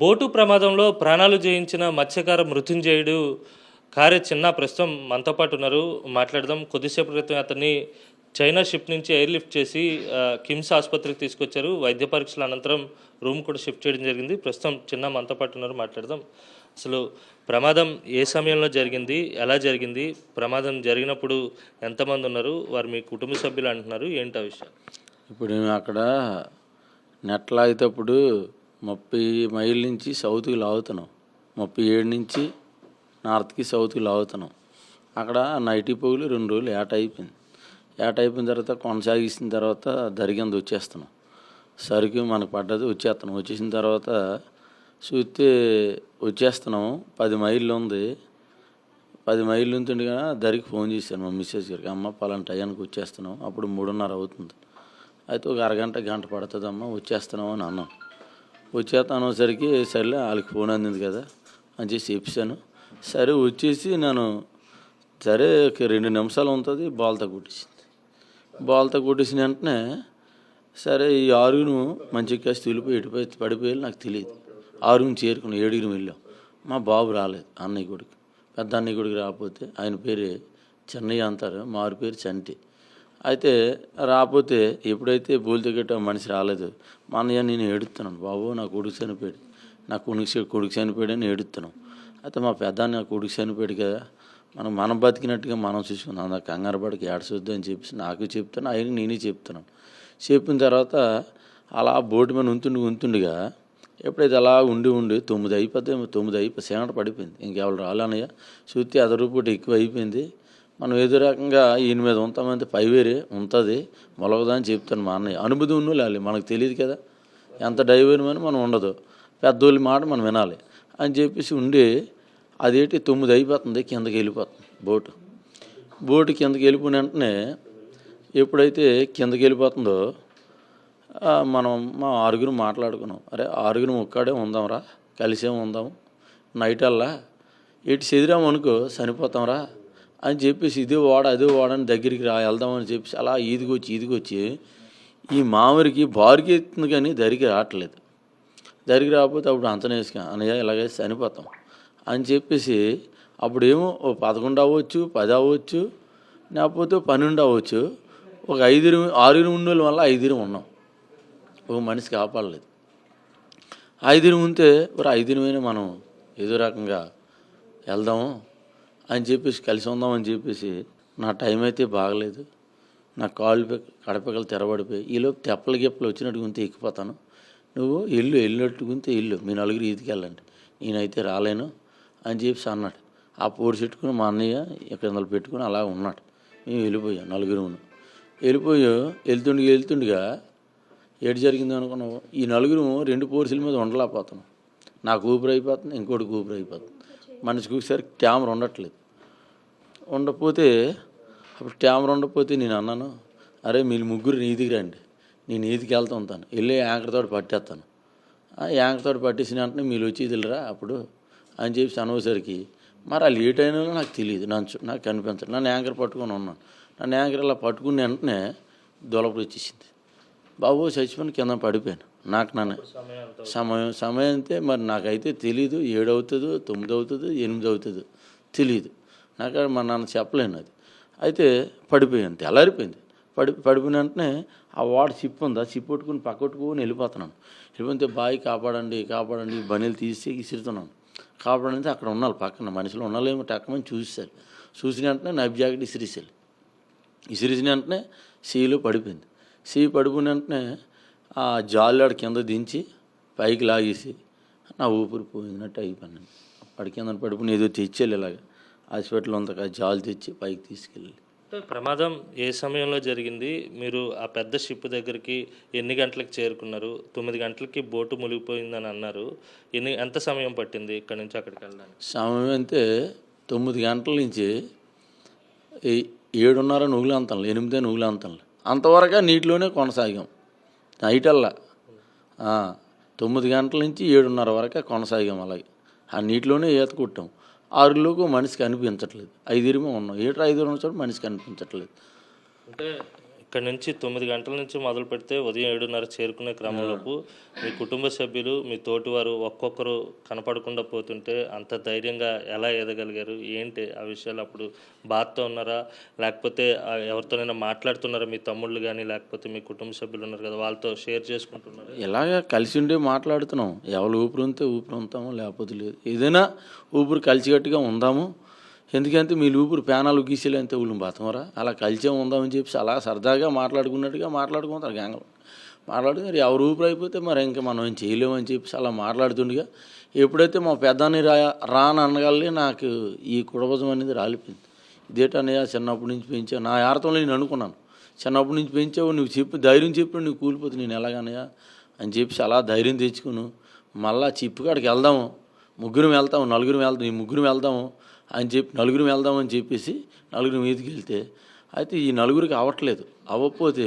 Boat ప్రమాదంలో ప్రాణాలు జయించిన మత్స్యకార మృత్యుంజయుడు కారే చిన్న ప్రస్తుతం మనతో పాటు ఉన్నారు. మాట్లాడదాం. కొద్దిసేపు క్రితం అతన్ని చైనా షిప్ నుంచి ఎయిర్ లిఫ్ట్ చేసి కిమ్స్ ఆసుపత్రికి తీసుకొచ్చారు. వైద్య పరీక్షల అనంతరం రూమ్ కూడా షిఫ్ట్ చేయడం జరిగింది. ప్రస్తుతం చిన్న మనతో పాటు ఉన్నారు. మాట్లాడదాం. అసలు ప్రమాదం ఏ సమయంలో జరిగింది, ఎలా జరిగింది, ప్రమాదం జరిగినప్పుడు ఎంతమంది ఉన్నారు, వారు మీ కుటుంబ సభ్యులు అంటున్నారు, ఏంటి ఆ విషయం? ఇప్పుడు మేము అక్కడ నెట్ లాగేటప్పుడు 30 మైళ్ళ నుంచి సౌత్కి లాగుతున్నాం. 37 నుంచి నార్త్కి సౌత్కి లాగుతున్నాం. అక్కడ నైటీ పొగులు 2 రోజులు ఏట అయిపోయింది. ఏట అయిపోయిన తర్వాత కొనసాగిసిన తర్వాత దరిగింది వచ్చేస్తున్నాం. సరుకు మనకు పడ్డది వచ్చేస్తున్నాం. వచ్చేసిన తర్వాత చూస్తే వచ్చేస్తున్నాం. 10 మైళ్ళు ఉంది. 10 మైళ్ళు ఉంటుండగా దరికి ఫోన్ చేశాను మా మిస్సెస్ గారికి. అమ్మ పలానా టయానికి వచ్చేస్తున్నాం. అప్పుడు 3:30 అవుతుంది. అయితే ఒక అరగంట గంట పడుతుందమ్మా వచ్చేస్తున్నాం అని అన్నాం. వచ్చేస్తాను అనేసరికి సరేలే వాళ్ళకి ఫోన్ అందింది కదా అని చేసి చెప్పాను. సరే వచ్చేసి నేను సరే 2 నిమిషాలు ఉంటుంది బాల్తో కొట్టేసింది. బాల్తో కొట్టేసిన వెంటనే సరే ఈ ఆరుగును మంచిగా కాసి తూలిపోయి ఎటుపోయి పడిపోయి నాకు తెలియదు. ఆరుగును చేరుకుని 7 వెళ్ళాం. మా బాబు రాలేదు. అన్నయ్య కొడుకు పెద్ద అన్నయ్య కొడుకు రాకపోతే ఆయన పేరు చెన్నయ్య అంటారు, మా వారి పేరు చంటి. అయితే రాకపోతే ఎప్పుడైతే బోల్తో గట్ట మనిషి రాలేదు మా అన్నయ్య నేను ఏడుస్తున్నాను. బాబు నా కొడుకు చనిపోయాడు, నా కొడుకు చనిపోయాడు అని ఏడుస్తున్నాం. అయితే మా పెద్ద నా కొడుకు చనిపోయాడు కదా, మనం బతికినట్టుగా మనం చూసుకున్నాం. నాకు కంగారు పడికి ఏడ్చొద్దు అని చెప్పేసి నాకు చెప్తాను, ఆయనకి నేనే చెప్తున్నాను. చెప్పిన తర్వాత అలా బోటు మీద ఉంటుండగా ఎప్పుడైతే అలా ఉండి 9 అయిపోతే 9 అయిపోయి సేనట పడిపోయింది. ఇంకెవరు రాలన్నయ్య చూస్తే అదరుపూట ఎక్కువ అయిపోయింది. మనం ఏదో రకంగా ఈయన మీద ఉంటామంటే పైవేరే ఉంటుంది మొలగదా అని చెప్తాను మా అన్నయ్య. అనుభూతి ఉన్న లేలి మనకు తెలియదు కదా, ఎంత డైవర్ అని మనం ఉండదు, పెద్దోళ్ళ మాట మనం వినాలి అని చెప్పేసి ఉండి అదేంటి 9 అయిపోతుంది కిందకి వెళ్ళిపోతుంది బోటు కిందకి వెళ్ళిపోయిన వెంటనే ఎప్పుడైతే కిందకి వెళ్ళిపోతుందో మనం మా 6 మాట్లాడుకున్నాం. అరే 6 ఒక్కడే ఉందాంరా, కలిసే ఉందాము, నైట్ అల్లా ఎటు చెదిరాము అనుకో చనిపోతాంరా అని చెప్పేసి ఇదే వాడ అదే వాడని దగ్గరికి వెళ్దామని చెప్పేసి అలా ఈదికొచ్చి ఈ మామిడికి బారుకి ఎత్తుంది కానీ దరికి రావట్లేదు. దరికి రాకపోతే అప్పుడు అంతనేసుక అన్నయ్య ఇలాగే చనిపోతాం అని చెప్పేసి అప్పుడేమో 11 అవ్వచ్చు, 10 అవ్వచ్చు, లేకపోతే 12 అవ్వచ్చు. ఒక 6 ఉండేల వల్ల 5 ఉన్నాం. ఒక మనిషి కాపాడలేదు. 5 ఉంటే ఒక 5 మనం ఏదో రకంగా వెళ్దాము అని చెప్పేసి కలిసి ఉందామని చెప్పేసి నా టైం అయితే బాగలేదు. నా కాళ్ళు కడపకలు తెరబడిపోయి ఈలోపు తెప్పలు గిప్పలు వచ్చినట్టు గుంతే ఎక్కిపోతాను. నువ్వు వెళ్ళినట్టు గుంతే మీ 4 ఈదికి వెళ్ళండి, నేనైతే రాలేను అని చెప్పేసి అన్నాడు. ఆ పోడు చెట్టుకుని మా అన్నయ్య కిందలు పెట్టుకుని అలా ఉన్నాడు. మేము వెళ్ళిపోయాం 4 వెళ్తుండగా ఏడు జరిగింది అనుకున్నావు. ఈ 4 2 పోర్సుల మీద ఉండలేకపోతున్నాం. నాకు ఊపిరి అయిపోతుంది, ఇంకోటికి ఊపిరి అయిపోతుంది. మనిషికి ఒకసారి కెమెరా ఉండకపోతే అప్పుడు కెమెరా ఉండకపోతే నేను అన్నాను, అరే మీరు 3 నీదికి రండి, నేను నీదికి వెళ్తూ ఉంటాను, వెళ్ళి యాంకర్ తోటి పట్టేస్తాను. యాంకర్ తోటి పట్టేసిన వెంటనే మీరు వచ్చి తెలియరా అప్పుడు అని చెప్పి అనవసరికి మరి వాళ్ళు ఏ టైంలో నాకు తెలియదు, నాకు కనిపించదు. నన్ను యాంకర్ పట్టుకొని ఉన్నాను. నన్ను యాంకర్ అలా పట్టుకున్న వెంటనే దొలపడి వచ్చేసింది. బాబు చచ్చిపోయిన కింద పడిపోయాను. నాకు నన్ను సమయం అంతే మరి నాకైతే తెలీదు. 7 అవుతుందో 9 అవుతుందో 8 అవుతుందో తెలియదు. నాకు మా నాన్న చెప్పలేను అది. అయితే పడిపోయాను, తెల్లారిపోయింది. పడిపోయిన వెంటనే ఆ వాడు చిప్పు ఉంది, ఆ చిప్పు పట్టుకుని పక్కట్టుకుని వెళ్ళిపోతున్నాను. వెళ్ళిపోతే బాయ్ కాపాడండి బనీలు తీసి ఇసురుతున్నాను. కాపాడంటే అక్కడ ఉన్నాను పక్కన మనుషులు ఉన్నాలేమో టక్కమని చూసేసారు. చూసిన వెంటనే నైఫ్ జాకెట్ ఇసిరిసిన వెంటనే సీలో పడిపోయింది. పడిపోయిన వెంటనే ఆ జాలాడు కింద దించి పైకి లాగేసి నా ఊపిరి పోయినట్టు అయిపోయాను. పడి కింద పడిపోయిన ఏదో తెచ్చేయాలి, ఇలాగా హాస్పిటల్ ఉందక జాలు తెచ్చి పైకి తీసుకెళ్ళి. ప్రమాదం ఏ సమయంలో జరిగింది? మీరు ఆ పెద్ద షిప్ దగ్గరికి ఎన్ని గంటలకు చేరుకున్నారు? 9 గంటలకి బోటు మునిగిపోయిందని అన్నారు. ఎంత సమయం పట్టింది ఇక్కడ నుంచి అక్కడికి వెళ్ళడానికి? సమయం అంటే 9 గంటల నుంచి 7:30 నుగులంతలు 8 నుగులంతలు అంతవరకు నీటిలోనే కొనసాగాం. నైటల్లా 9 గంటల నుంచి 7:30 వరకు కొనసాగాం. అలాగే ఆ నీటిలోనే ఈత కొట్టాం. 6 మనిషి కనిపించట్లేదు. 5 ఉన్నాం. 5 ఉన్న చోట మనిషి కనిపించట్లేదు. అంటే ఇక్కడ నుంచి 9 గంటల నుంచి మొదలు పెడితే ఉదయం 7:30 చేరుకునే క్రమంలోపు మీ కుటుంబ సభ్యులు, మీ తోటివారు ఒక్కొక్కరు కనపడకుండా పోతుంటే అంత ధైర్యంగా ఎలా ఎదగలిగారు? ఏంటి ఆ విషయాలు? అప్పుడు బాధతో ఉన్నారా? లేకపోతే ఎవరితోనైనా మాట్లాడుతున్నారా? మీ తమ్ముళ్ళు కానీ, లేకపోతే మీ కుటుంబ సభ్యులు ఉన్నారు కదా, వాళ్ళతో షేర్ చేసుకుంటున్నారా? ఇలాగ కలిసి ఉండి మాట్లాడుతున్నాం. ఎవరు ఊపిరి ఉంటే ఊపిరి ఉంటాము, లేకపోతే లేదు. ఏదైనా ఊపిరి కలిసికట్టుగా ఉందాము. ఎందుకంటే మీ ఊపిరి పేనాలు గీసేలు అంతే ఊళ్ళు బతమరా, అలా కలిసే ఉందామని చెప్పి అలా సరదాగా మాట్లాడుకున్నట్టుగా మాట్లాడుకుంటారు గ్యాంగ్లో. మాట్లాడుకున్నారు ఎవరు ఊపిరి అయిపోతే మరి ఇంకా మనం ఏం చేయలేమని చెప్పి అలా మాట్లాడుతుండగా ఎప్పుడైతే మా పెద్దాన్ని రాని అనగాలి నాకు ఈ కుడభజం అనేది రాలిపోయింది. ఇదేటన్నయ్య చిన్నప్పటి నుంచి పెంచావు, నా ఆడతంలో నేను అనుకున్నాను. చిన్నప్పటి నుంచి పెంచావు, నువ్వు చెప్పి ధైర్యం చెప్పి నువ్వు కూలిపోతే నేను ఎలాగన్నయ్యా అని చెప్పి అలా ధైర్యం తెచ్చుకును మళ్ళా చిప్పుకాడికి వెళ్దాము, ముగ్గురం వెళ్తాము, నలుగురం వెళ్తాం, ఈ ముగ్గురం వెళ్దాము అని చెప్పి నలుగురం వెళ్దామని చెప్పేసి నలుగురు మీదకి వెళ్తే అయితే ఈ నలుగురికి అవ్వట్లేదు. అవ్వకపోతే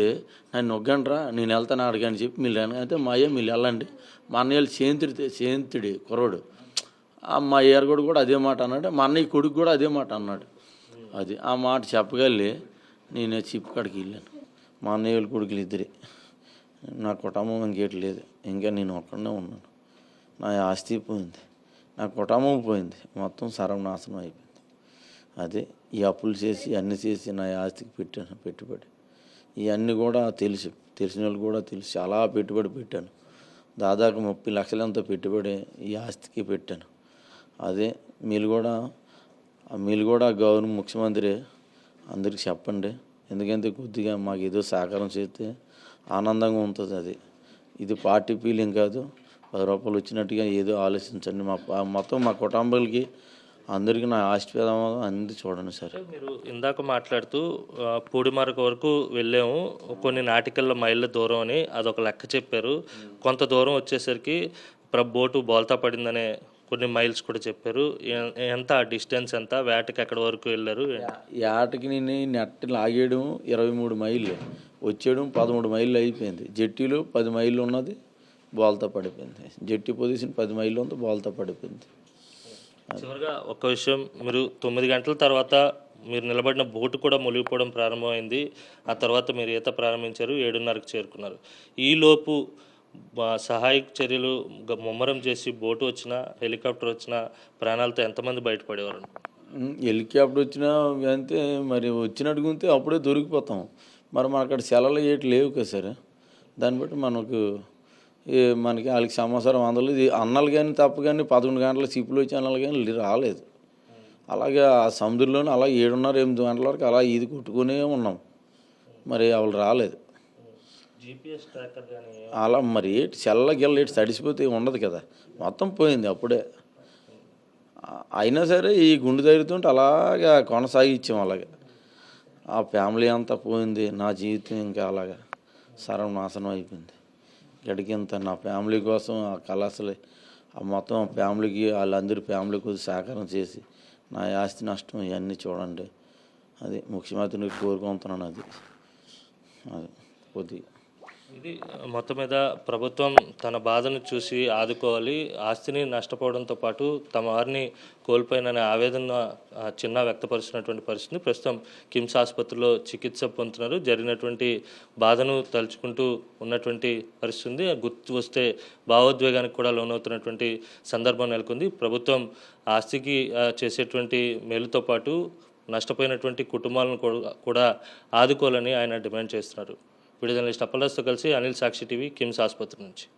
నన్ను నొగ్గండ్రా నేను వెళ్తాను అడగని చెప్పి మీరు అయితే మా అయ్య మీరు వెళ్ళండి. మా అన్నయ్యలు సేంతుడి కుర్రోడు, మా ఏరగొడు కూడా అదే మాట అన్నాడు, మా అన్నయ్య కొడుకు కూడా అదే మాట అన్నాడు. అది ఆ మాట చెప్పగలి నేను చిప్పుకాడికి వెళ్ళాను. మా అన్నయ్య కొడుకులు ఇద్దరే, నా కుటుంబం ఇంకేటి లేదు, ఇంకా నేను ఒక్కడనే ఉన్నాను. నా ఆస్తి పోయింది, నా కుటుంబం పోయింది, మొత్తం సర్వనాశనం అయిపోయింది. అదే ఈ అప్పులు చేసి అన్నీ చేసి నా ఆస్తికి పెట్టాను పెట్టుబడి. ఇవన్నీ కూడా తెలిసిన వాళ్ళు కూడా తెలుసు. చాలా పెట్టుబడి పెట్టాను, దాదాపు 30 లక్షలంతా పెట్టుబడి ఈ ఆస్తికి పెట్టాను. అదే మీరు కూడా గవర్నమెంట్ ముఖ్యమంత్రి అందరికి చెప్పండి. ఎందుకంటే కొద్దిగా మాకు ఏదో సహకారం చేస్తే ఆనందంగా ఉంటుంది. అది ఇది పార్టీ ఫీలింగ్ కాదు, 10 రూపాయలు వచ్చినట్టుగా ఏదో ఆలోచించండి. మొత్తం మా కుటుంబాలకి అందరికీ నా ఆశీర్వాదం అంది చూడండి సార్. మీరు ఇందాక మాట్లాడుతూ పూడిమరకు వరకు వెళ్ళాము, కొన్ని నాటికల్లో మైళ్ళ దూరం అని అదొక లెక్క చెప్పారు. కొంత దూరం వచ్చేసరికి బోటు బోల్తా పడిందనే కొన్ని మైల్స్ కూడా చెప్పారు. ఎంత డిస్టెన్స్ ఎంత, వేటకి ఎక్కడి వరకు వెళ్ళారు? వేటకి నేను నెట్ లాగేయడం 23 మైళ్ళు, వచ్చేయడం 13 మైళ్ళు అయిపోయింది. జట్టీలో 10 మైళ్ళు ఉన్నది బోల్తా పడిపోయింది. జట్టి పొజిషన్ 10 మైళ్ళు ఉంది, బోల్తా పడిపోయింది. చివరిగా ఒక విషయం, మీరు 9 గంటల తర్వాత మీరు నిలబడిన బోటు కూడా మునిగిపోవడం ప్రారంభమైంది. ఆ తర్వాత మీరు ఈత ప్రారంభించారు, 7:30కి చేరుకున్నారు. ఈలోపు సహాయక చర్యలు ముమ్మరం చేసి బోటు వచ్చినా, హెలికాప్టర్ వచ్చినా ప్రాణాలతో ఎంతమంది బయటపడేవారు? హెలికాప్టర్ వచ్చినా అంతే, మరి వచ్చినట్టుకుంటే అప్పుడే దొరికిపోతాం. మరి మన అక్కడ సెలవులు ఏటి లేవు కదా సార్. దాన్ని బట్టి మనకి వాళ్ళకి సమాచారం అందలేదు. అన్నలు కానీ తప్ప కానీ 11 గంటల షిప్లో వచ్చి అన్నలు కానీ రాలేదు. అలాగే ఆ సముద్రంలోనే అలా 7:30, 8 గంటల వరకు అలా ఈది కొట్టుకునే ఉన్నాం. మరి వాళ్ళు రాలేదు. GPS ట్రాకర్ కానీ అలా మరి ఏటి గిల్ల ఏటి తడిసిపోతే ఉండదు కదా, మొత్తం పోయింది అప్పుడే. అయినా సరే ఈ గుండె ధైర్యంతో అలాగా కొనసాగించాం. అలాగే ఆ ఫ్యామిలీ అంతా పోయింది, నా జీవితం ఇంకా అలాగా సర్వనాశనం అయిపోయింది. గడికింత నా ఫ్యామిలీ కోసం ఆ కళాశాల మొత్తం ఫ్యామిలీకి వాళ్ళందరి ఫ్యామిలీ కొద్దిగా సహకారం చేసి నా ఆస్తి నష్టం ఇవన్నీ చూడండి. అది ముఖ్యమంత్రిని కోరుకుంటున్నాను. అది కొద్దిగా ఇది మొత్తం మీద ప్రభుత్వం తన బాధను చూసి ఆదుకోవాలి. ఆస్తిని నష్టపోవడంతో పాటు తమ వారిని కోల్పోయిననే ఆవేదన చిన్న వ్యక్తపరుస్తున్నటువంటి పరిస్థితి. ప్రస్తుతం కిమ్స్ ఆసుపత్రిలో చికిత్స పొందుతున్నారు. జరిగినటువంటి బాధను తలుచుకుంటూ ఉన్నటువంటి పరిస్థితి, గుర్తు వస్తే భావోద్వేగానికి కూడా లోనవుతున్నటువంటి సందర్భం నెలకొంది. ప్రభుత్వం ఆస్తికి చేసేటువంటి మేలుతో పాటు నష్టపోయినటువంటి కుటుంబాలను కూడా ఆదుకోవాలని ఆయన డిమాండ్ చేస్తున్నారు. వీడియో జర్నలిస్ట్ అప్పలరాజుతో కలిసి అనిల్, సాక్షి టీవీ, కిమ్స్ ఆసుపత్రి నుంచి.